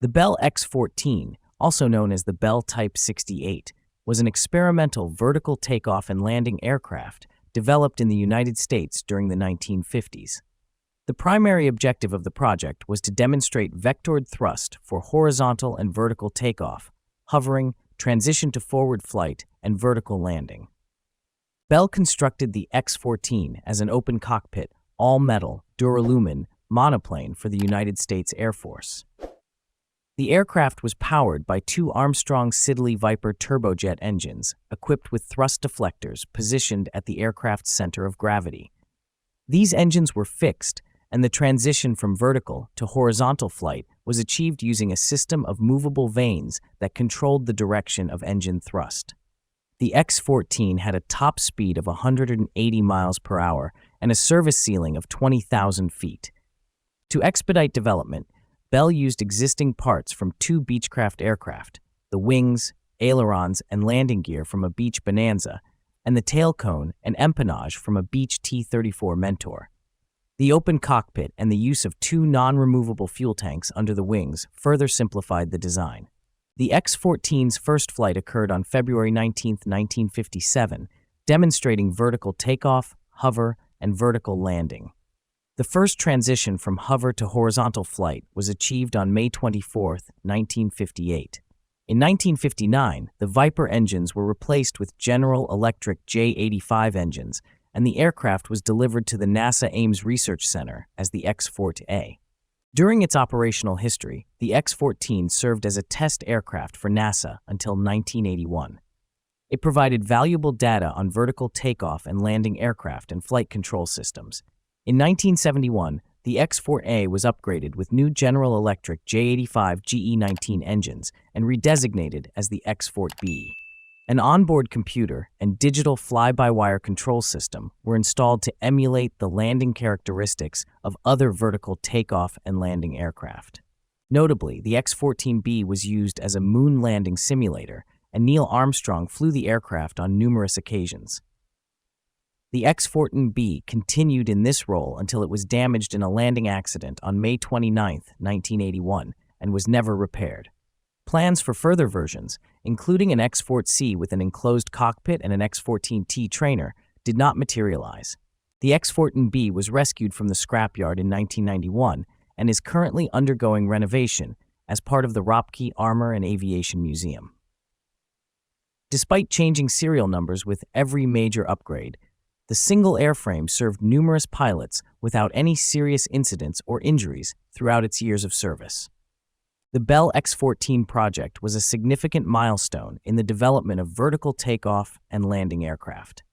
The Bell X-14, also known as the Bell Type 68, was an experimental vertical takeoff and landing aircraft developed in the United States during the 1950s. The primary objective of the project was to demonstrate vectored thrust for horizontal and vertical takeoff, hovering, transition to forward flight, and vertical landing. Bell constructed the X-14 as an open cockpit, all-metal, duralumin monoplane for the United States Air Force. The aircraft was powered by two Armstrong Siddeley Viper turbojet engines equipped with thrust deflectors positioned at the aircraft's center of gravity. These engines were fixed, and the transition from vertical to horizontal flight was achieved using a system of movable vanes that controlled the direction of engine thrust. The X-14 had a top speed of 180 miles per hour and a service ceiling of 20,000 feet. To expedite development, Bell used existing parts from two Beechcraft aircraft, the wings, ailerons, and landing gear from a Beech Bonanza, and the tail cone and empennage from a Beech T-34 Mentor. The open cockpit and the use of two non-removable fuel tanks under the wings further simplified the design. The X-14's first flight occurred on February 19, 1957, demonstrating vertical takeoff, hover, and vertical landing. The first transition from hover to horizontal flight was achieved on May 24, 1958. In 1959, the Viper engines were replaced with General Electric J-85 engines, and the aircraft was delivered to the NASA Ames Research Center as the X-14A. During its operational history, the X-14 served as a test aircraft for NASA until 1981. It provided valuable data on vertical takeoff and landing aircraft and flight control systems. In 1971, the X-14A was upgraded with new General Electric J-85 GE-19 engines and redesignated as the X-14B. An onboard computer and digital fly-by-wire control system were installed to emulate the landing characteristics of other vertical takeoff and landing aircraft. Notably, the X-14B was used as a moon landing simulator, and Neil Armstrong flew the aircraft on numerous occasions. The X-14B continued in this role until it was damaged in a landing accident on May 29, 1981, and was never repaired. Plans for further versions, including an X-14C with an enclosed cockpit and an X-14T trainer, did not materialize. The X-14B was rescued from the scrapyard in 1991 and is currently undergoing renovation as part of the Ropke Armor and Aviation Museum. Despite changing serial numbers with every major upgrade, the single airframe served numerous pilots without any serious incidents or injuries throughout its years of service. The Bell X-14 project was a significant milestone in the development of vertical takeoff and landing aircraft.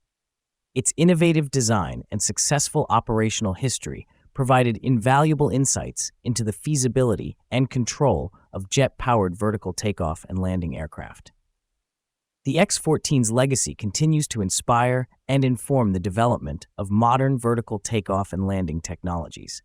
Its innovative design and successful operational history provided invaluable insights into the feasibility and control of jet-powered vertical takeoff and landing aircraft. The X-14's legacy continues to inspire and inform the development of modern vertical takeoff and landing technologies.